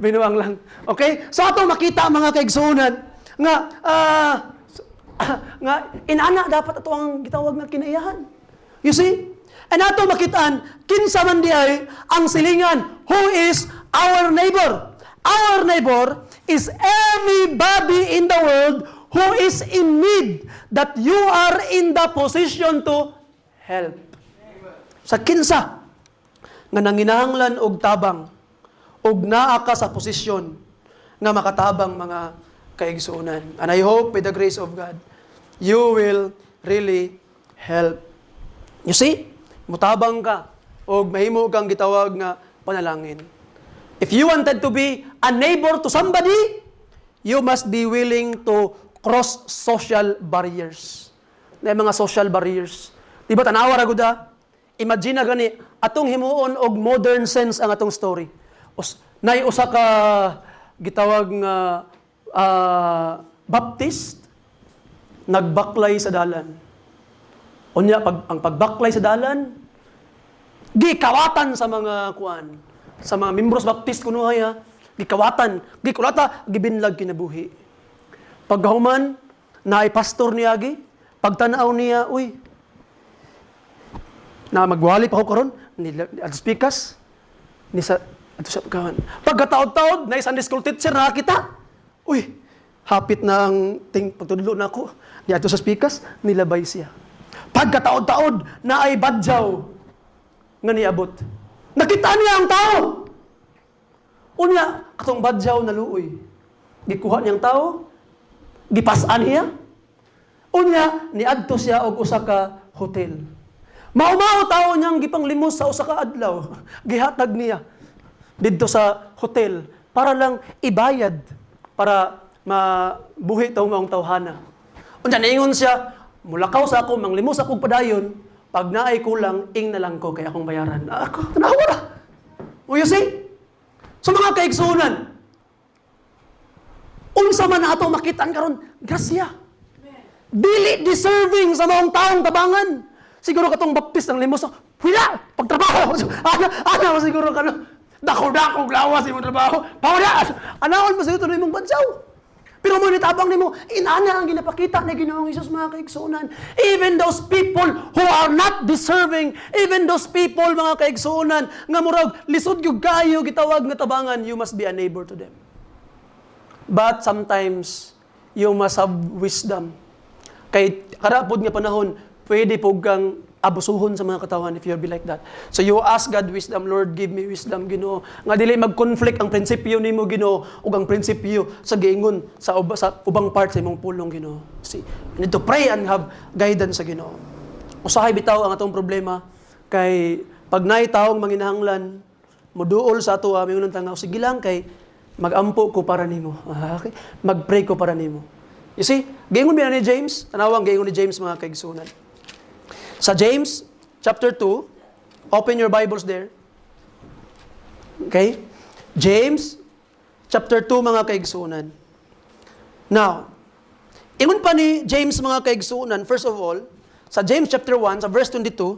Binuang lang. Okay? So ato makita mga kaigsunan nga nga inana dapat ato ang gitawag nga kinaiyahan. You see? And ato makitaan kinsa man di ay ang silingan, who is our neighbor. Our neighbor is anybody in the world who is in need that you are in the position to help. Sa kinsa nga nanginahanglan og tabang og naa ka sa posisyon nga makatabang mga kaigsuonan. And I hope with the grace of God, you will really help. You see, mutabang ka og mahimo kang gitawag nga panalangin. If you wanted to be a neighbor to somebody, you must be willing to cross social barriers. Na mga social barriers. Di ba tanawa ra gud? Imagine na gani, atong himuon og modern sense ang atong story. Nay usa ka gitawag nga Baptist nagbaklay sa dalan. Unya ang pagbaklay sa dalan, gikawatan sa mga kuan, sa mga membros Baptist kuno ha, gikawatan, gikulata, gibinlag kinabuhi. Paghuman naay pastor niya gi, pagtan-aw niya, uy, na magwali pa ko karon ni speakers ni sa ato sa pagkawan. Pagkataod-taod na Sunday school teacher na kita. Uy, hapit na ang pagtudlo na ako, di ato sa spikas, nilabay siya. Pagkataod-taod na ay badyaw nga niabot. Nakita niya ang tao. Unya, katong badyaw na luoy. Gikuha niyang tao, gipasan niya. Unya, niadto siya og usa ka hotel. Mao-mao tao niyang gipanglimos sa usa ka adlaw. Gihatag niya didto sa hotel para lang ibayad para mabuhi taong maong tawhana. Unya niingon siya, mulakaw sa ako, manglimos ako padayon, pag naay kulang, ing na lang ko kaya akong bayaran. Ako, tanawa na. O you see? So mga kaigsunan, unsa man na ato makitaan karon, grasya. Dili deserving sa maong taong tabangan. Siguro katong baptis ng limos, huya, pagtrabaho. Ana siguro kano, dako-dako lawas imong trabaho. Pawala. Anaon mo siguro imong badyaw. Pero mo nitabang nimo, inana ang ginapakita ni Ginoong Hesus mga kaigsunan. Even those people who are not deserving, even those people mga kaigsunan nga murag lisod gyud kayo gitawag nga tabangan, you must be a neighbor to them. But sometimes you must have wisdom. Kay karapod nga panahon, pwede po kang abusuhon sa mga katawan if you be like that. So you ask God wisdom, Lord, give me wisdom, Ginoo. Nga dili mag-conflict ang prinsipyo nimo, Ginoo, ug ang prinsipyo sa giingon sa ubang part sa imong pulong, Ginoo. See, you need to pray and have guidance sa Ginoo. Usahay bitaw ang atong problema kay pag naay taong manginahanglan, moduol sa ato mingon tanga, sige lang kay magampo ko para nimo. Okay? Mag-pray ko para nimo. You see, giingon ba ni James? Tanawang giingon ni James mga kaigsunan. Sa James, chapter 2, open your Bibles there. Okay? James, chapter 2, mga kaigsunan. Now, ingon pa ni James, mga kaigsunan, first of all, sa James chapter 1, sa verse 22,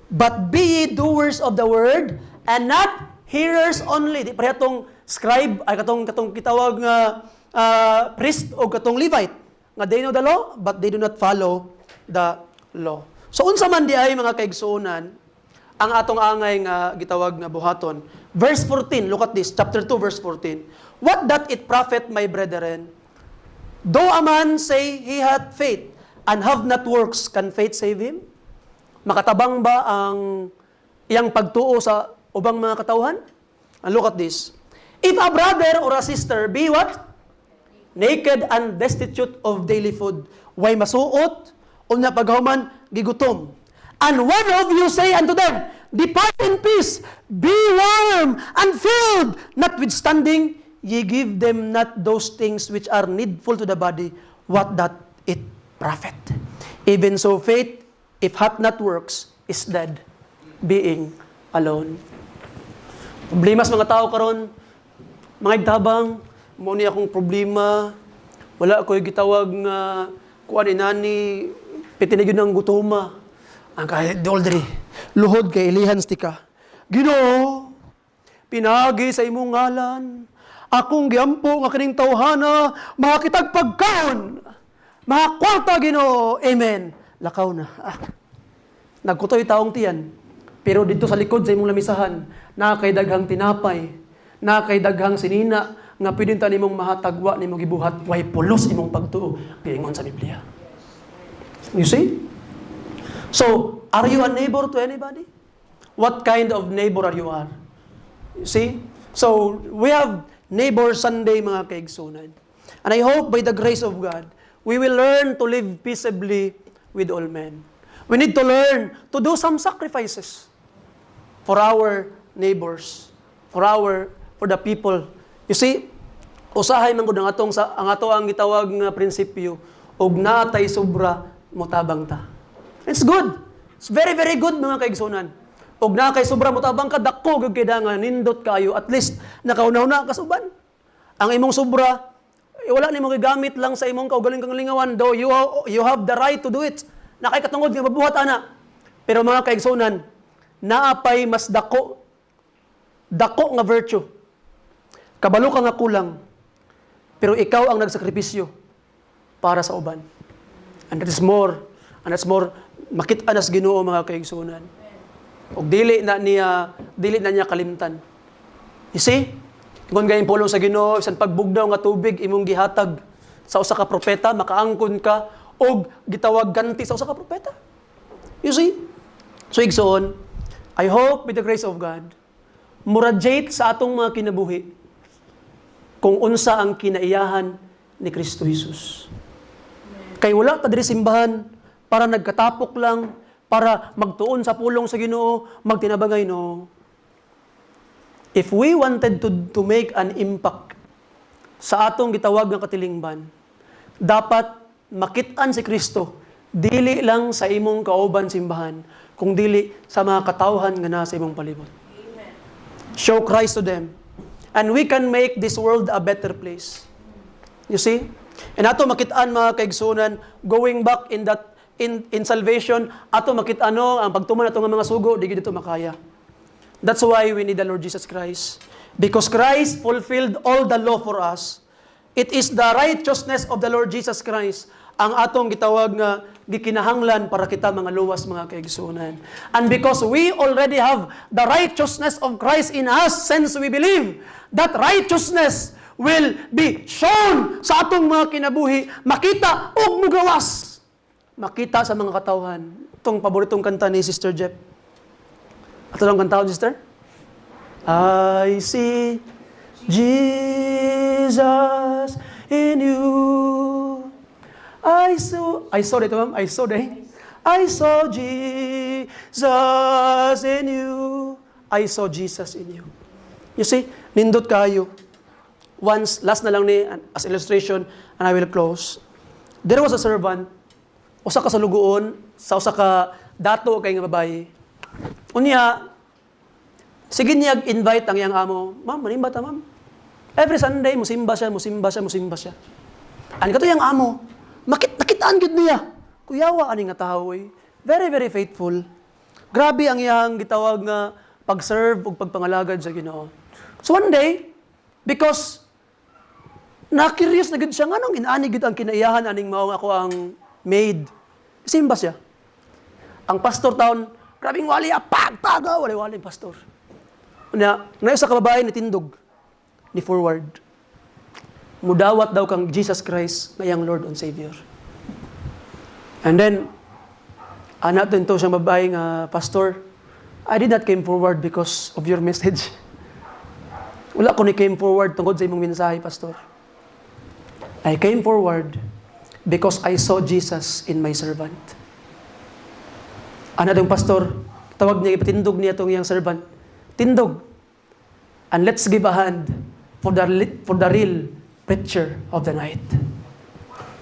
but be ye doers of the word, and not hearers only. Di pareha tong scribe, ay katong kitawag nga priest o katong Levite. Nga they know the law, but they do not follow the law. So unsa man di ay mga kaigsunan ang atong angay nga gitawag nga buhaton. Verse 14, look at this, chapter 2 verse 14. What doth it profit, my brethren, though a man say he hath faith and have not works, can faith save him? Makatabang ba ang iyang pagtuo sa ubang mga katawhan? And look at this. If a brother or a sister be what? Naked and destitute of daily food, way masuot, o na paghuman, gigutom. And one of you say unto them, depart in peace, be warm and filled, notwithstanding, ye give them not those things which are needful to the body, what doth it profit? Even so faith, if hath not works, is dead, being alone. Problema sa mga tao karon, mga igtabang, mo ni akong problema, wala ko'y gitawag nga kuan inani, pitinigyon ng gutoma. Ang kahit doldri, luhod kay ilihan stika. Ginoo, pinagi sa imong ngalan, akong giampo nga kining tawhana, makakitag pagkaon, makakwarta, Ginoo. Amen. Lakaw na. Nagkutoy taong tiyan, pero dito sa likod sa imong lamisahan, nakay daghang tinapay, nakay daghang sinina, nga pwedeng tanimong mahatagwa nimong gibuhat, way pulos imong pagtuo. Giingon sa Biblia. You see? So, are you a neighbor to anybody? What kind of neighbor are you are? You see? So, we have Neighbor Sunday, mga kaigsunan. And I hope by the grace of God, we will learn to live peaceably with all men. We need to learn to do some sacrifices for our neighbors, for the people. You see, usahay man gud ang ato ang gitawag nga prinsipyo, og natay sobra motabang ta. It's good. It's very, very good, mga kaigsunan. Og na kay sobra motabang ka, dako gyud kay dangan, nindot kayo, at least nakaunaw-na ka suban. Ang imong sobra, wala nimo gigamit lang sa imong kaugaling kang lingawan, though you have the right to do it. Nakay katungod nga mabuhat ana. Pero mga kaigsunan, naapay mas dako nga virtue. Kabalo ka nga kulang, pero ikaw ang nagsakripisyo para sa uban. And that's more, makita nas Ginoo, mga kaigsunan. Og dili na niya kalimtan. You see? Kung gayong pulong sa Ginoo, isang pagbugnaw nga tubig imong gihatag sa usa ka propeta, makaangkon ka og gitawag ganti sa usa ka propeta. You see? So igsoon, I hope with the grace of God, murajate sa atong mga kinabuhi kung unsa ang kinaiyahan ni Kristo Jesus. Kay wala ta diri simbahan para nagkatapok lang, para magtuon sa pulong sa Ginoo, magtinabangay, no. If we wanted to make an impact sa atong gitawag nga katilingban, dapat makit-an si Kristo dili lang sa imong kauban simbahan, kung dili sa mga katawhan nga nasa imong palibot. Amen. Show Christ to them. And we can make this world a better place. You see? And ato makit-an mga kaigsunan, going back in that in salvation, ato makit-an ang pagtuman nato nga mga sugo, di gid dito makaya. That's why we need the Lord Jesus Christ. Because Christ fulfilled all the law for us. It is the righteousness of the Lord Jesus Christ ang atong gitawag nga gikinahanglan para kita mga luwas mga kaigsunan. And because we already have the righteousness of Christ in us since we believe, that righteousness will be shown sa atong mga kinabuhi, makita ug mugawas. Makita sa mga katawhan. Itong paboritong kanta ni Sister Jeff. Ato lang kantahon, sister? I see Jesus in you. I saw dito, ma'am. I saw Jesus in you. I saw Jesus in you. You see, nindot kayo. Once, last na lang ni, as illustration, and I will close. There was a servant, usa ka sa lugoon, sa usa ka dato kay nga babae. Unya, sige niya invite ang iyang amo, ma'am, manimba ta, ma'am. Every Sunday, musimba siya. Ani kato yung amo, nakitaan gid niya. Kuyawa ani nga tao eh. Very, very faithful. Grabe ang iyang gitawag nga pag-serve ug pagpangalagad sa Ginoo. So one day, because na-curious na gid siya, nganong inaani gid ang kinaiyahan aning mao ako ang maid. Simba siya. Ang pastor taon, grabing wali, pagtaga, wali pastor. Na sa kababae ni tindog, ni forward. Mudawat daw kang Jesus Christ, ngayang Lord and Savior. And then, anak din to siyang babae nga, pastor, I did not came forward because of your message. Wala ko ni came forward tungkol sa imong mensahe, pastor. I came forward because I saw Jesus in my servant. Anak din pastor, tawag niya, ipatindog niya itong iyang servant. Tindog. And let's give a hand for the real preacher of the night.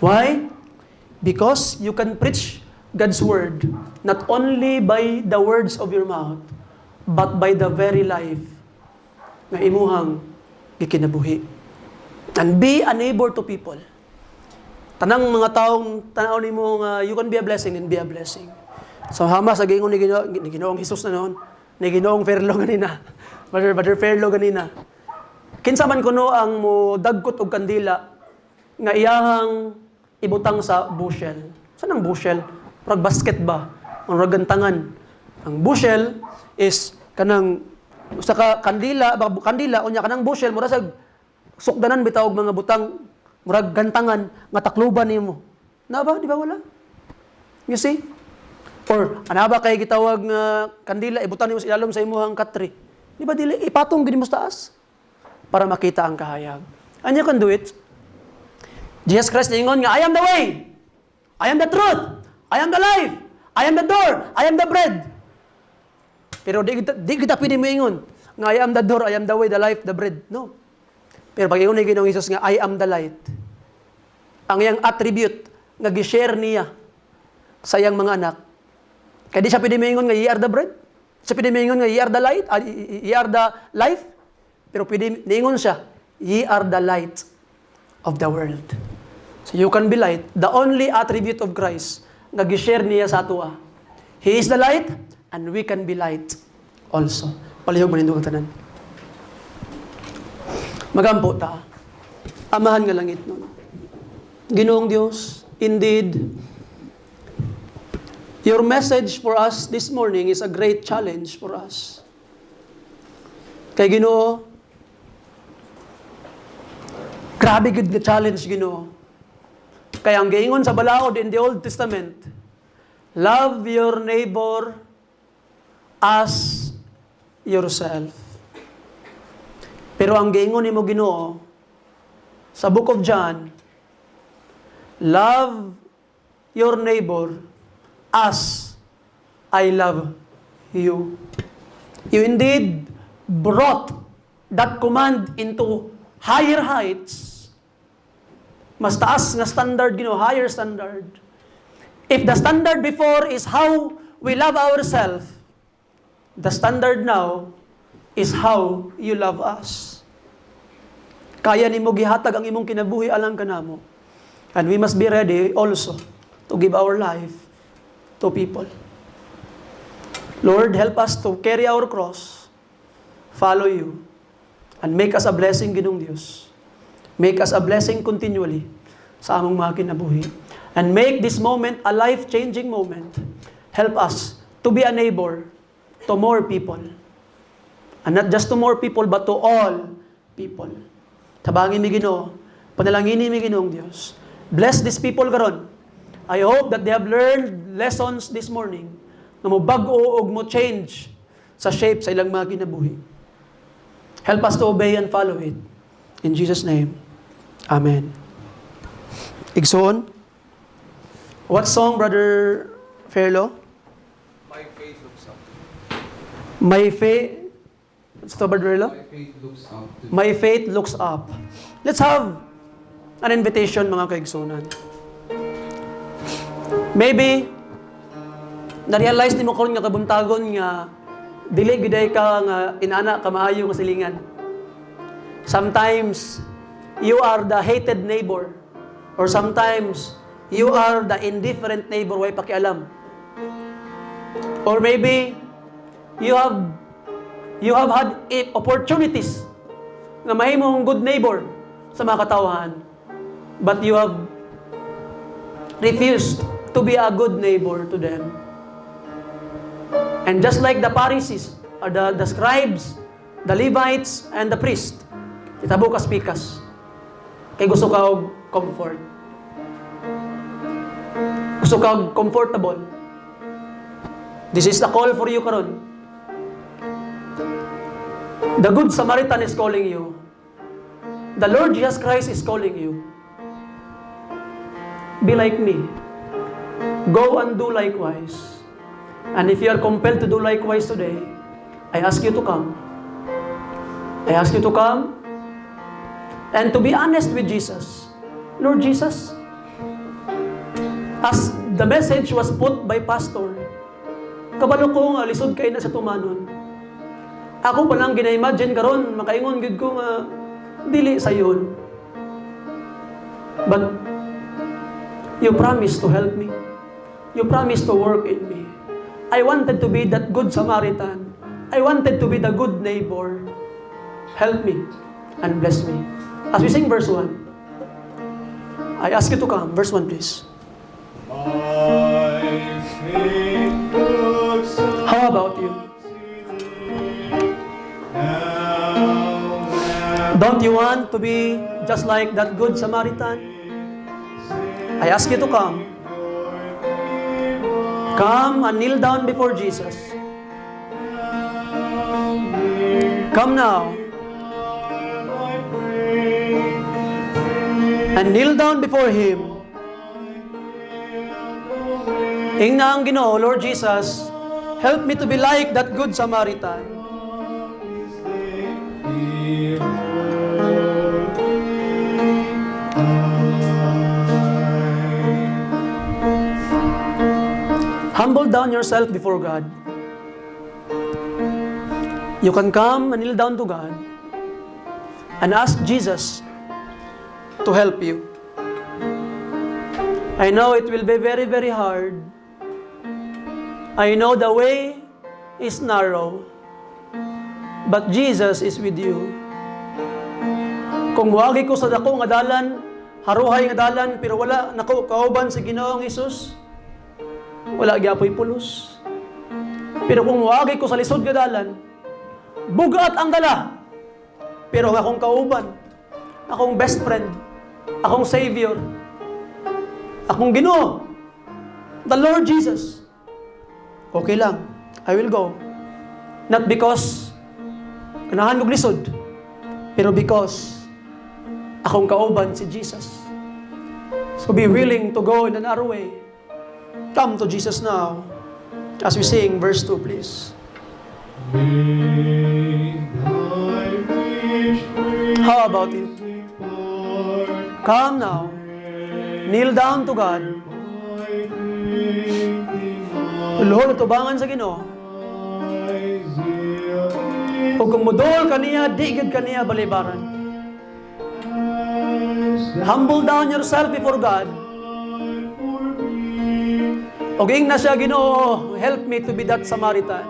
Why? Because you can preach God's word not only by the words of your mouth, but by the very life na imuhang gikinabuhi. And be a neighbor to people. Tanang mga taong tanaw nimo nga you can be a blessing and be a blessing. So hamas sa gingon ni Ginoong Hesus na noon, ni Ginoong Ferlo ganina. Brother Ferlo ganina. Kinsa man kuno ang mo dagkot og kandila nga iyahang ibutang sa bushel. Saan ang bushel? Parang basket ba? Ang ragantangan. Ang bushel is kanang usa ka kandila unya kanang bushel mura sa sukdanan bitaw og mga butang murag gantangan nga takluban nimo. Na ba? Di ba wala? You see? Or ana ba kay gitawag nga kandila ibutang nimo sa ilalom sa imong katri? Di ba dili ipatong gid mo sa taas para makita ang kahayag. And you can do it. Jesus Christ ningon nga I am the way. I am the truth. I am the life. I am the door. I am the bread. Pero di kita pwede mo ingon nga I am the door, I am the way, the life, the bread. No. Pero pag ingon ni Ginoong Hesus nga I am the light. Ang iyang attribute nga gi-share niya sa iyang mga anak. Kaya di siya pwede mo ingon nga ye are the bread. Siya pwede mo ingon nga ye are the light, ye are the life. Pero pwede niingon siya, ye are the light of the world. So you can be light. The only attribute of Christ nga gi-share niya sa atua. He is the light and we can be light also. Palihog manindog ang tanan. Magampo ta. Amahan nga langit nun. Ginoong Diyos, indeed, your message for us this morning is a great challenge for us. Kay Ginoo, grabe gid nga challenge Ginoo. Kaya ang giingon sa balaod in the Old Testament, love your neighbor as yourself. Pero ang giingon nimo Ginoo sa Book of John, love your neighbor as I love you. You indeed brought that command into higher heights. Mas taas nga standard, higher standard. If the standard before is how we love ourselves, the standard now is how you love us. Kaya nimo gihatag ang imong kinabuhi alang kanamo. And we must be ready also to give our life to people. Lord, help us to carry our cross, follow you, and make us a blessing, Ginoong Diyos. Make us a blessing continually sa among mga kinabuhi. And make this moment a life-changing moment. Help us to be a neighbor to more people. And not just to more people, but to all people. Tabangin mi Ginoo, panalanginin mi Ginoong Diyos. Bless these people karon. I hope that they have learned lessons this morning na mo bag-o og mo change sa shape sa ilang mga kinabuhi. Help us to obey and follow it. In Jesus' name, Amen. Igsoon, what song, Brother Fairlo? My faith looks up. My faith, what's the Brother Fairlo? My faith looks up. My faith looks up. Let's have an invitation, mga kaigsunan. Maybe, na-realize ni mo karon nga kabuntagon nga dili giday ka nga inana ka maayo nga silingan. Sometimes you are the hated neighbor, or sometimes you are the indifferent neighbor way pakialam. Or maybe you have had opportunities nga mahimong good neighbor sa mga katawhan, but you have refused to be a good neighbor to them. And just like the Pharisees, or the scribes, the Levites, and the priest, itabo ka pikas. Kay gusto ka og comfort. Gusto ka og comfortable. This is the call for you karon. The Good Samaritan is calling you. The Lord Jesus Christ is calling you. Be like me. Go and do likewise. And if you are compelled to do likewise today, I ask you to come. I ask you to come and to be honest with Jesus. Lord Jesus, as the message was put by Pastor, kabalo ko nga lisod kay na sa tumanon. Ako pa lang gina-imagine karon makaingon gid ko nga dili sayon. But you promised to help me. You promised to work in me. I wanted to be that good Samaritan. I wanted to be the good neighbor. Help me and bless me. As we sing verse 1, I ask you to come. Verse 1, please. My faith looks up How about you? now and Don't you want to be just like that good Samaritan? I ask you to come. Come and kneel down before Jesus. Come now and kneel down before Him. Ingna ang Ginoo, Lord Jesus, help me to be like that good Samaritan. Humble down yourself before God. You can come and kneel down to God and ask Jesus to help you. I know it will be very, very hard. I know the way is narrow, but Jesus is with you. Kung wagi ko sa dako nga dalan, haruhay nga dalan, pero wala nako kauban sa Ginoong Hesus, wala gyapoy pulos. Pero kung wagi ko sa lisod nga dalan, bugat ang dala. Pero akong kauban, akong best friend, akong savior, Akong Ginoo, the Lord Jesus. Okay lang, I will go. Not because ganahan kog lisod, pero because akong kauban si Jesus. So be willing to go in another way. Come to Jesus now. As we sing verse 2, please. How about it? Come now. Kneel down to God. Lord, tubangan sa Ginoo. Kung kumudol kaniya, digid kaniya balibaran. Humble down yourself before God. Og ing na siya, Ginoo, help me to be that Samaritan.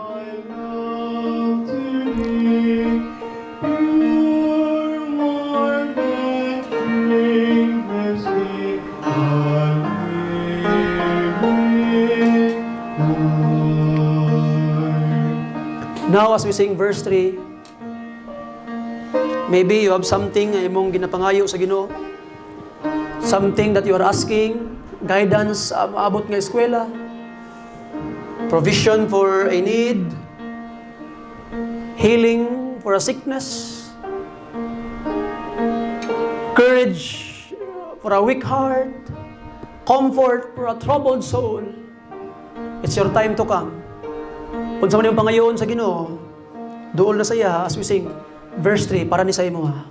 Now, as we sing verse 3, maybe you have something na imong ginapangayo sa Ginoo. Something that you are asking, guidance sa maabot nga eskwela, provision for a need, healing for a sickness, courage for a weak heart, comfort for a troubled soul. It's your time to come. Kung sa man yung pangayoon sa Ginoo, dool na sa iya as we sing verse 3 para ni sa imo ha.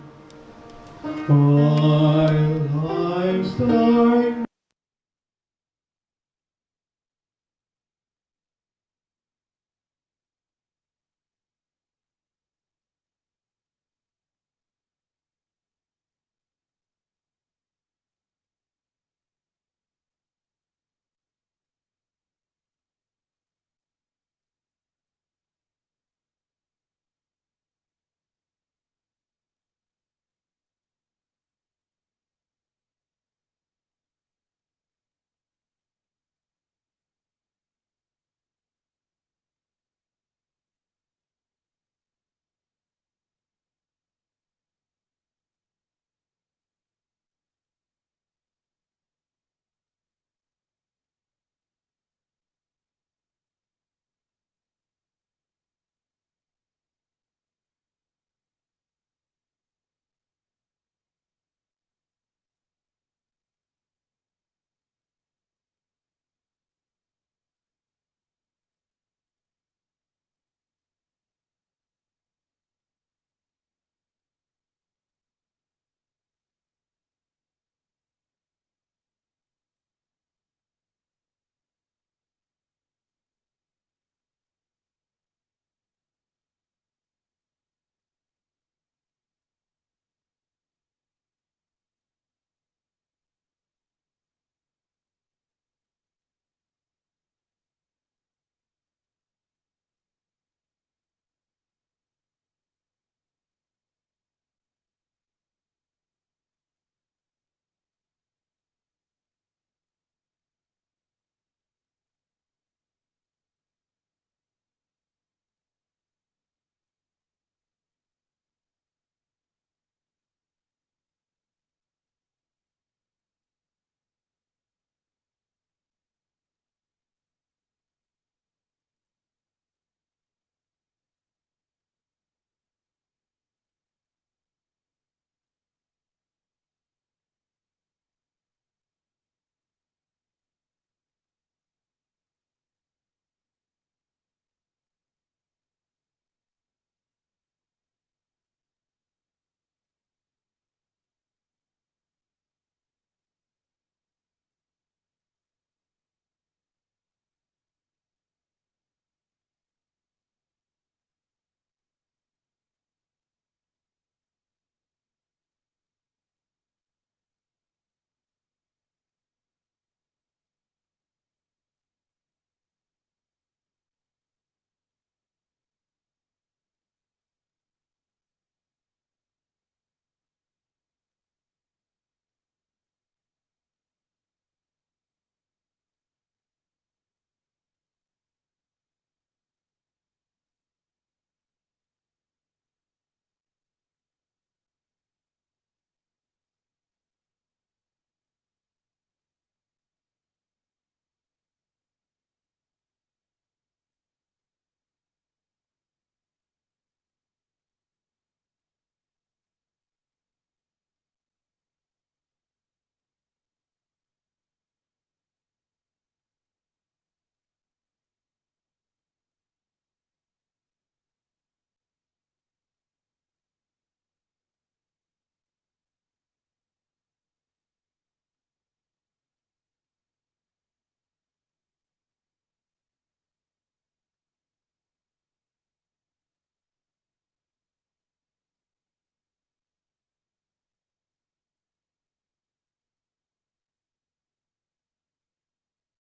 While I'm starting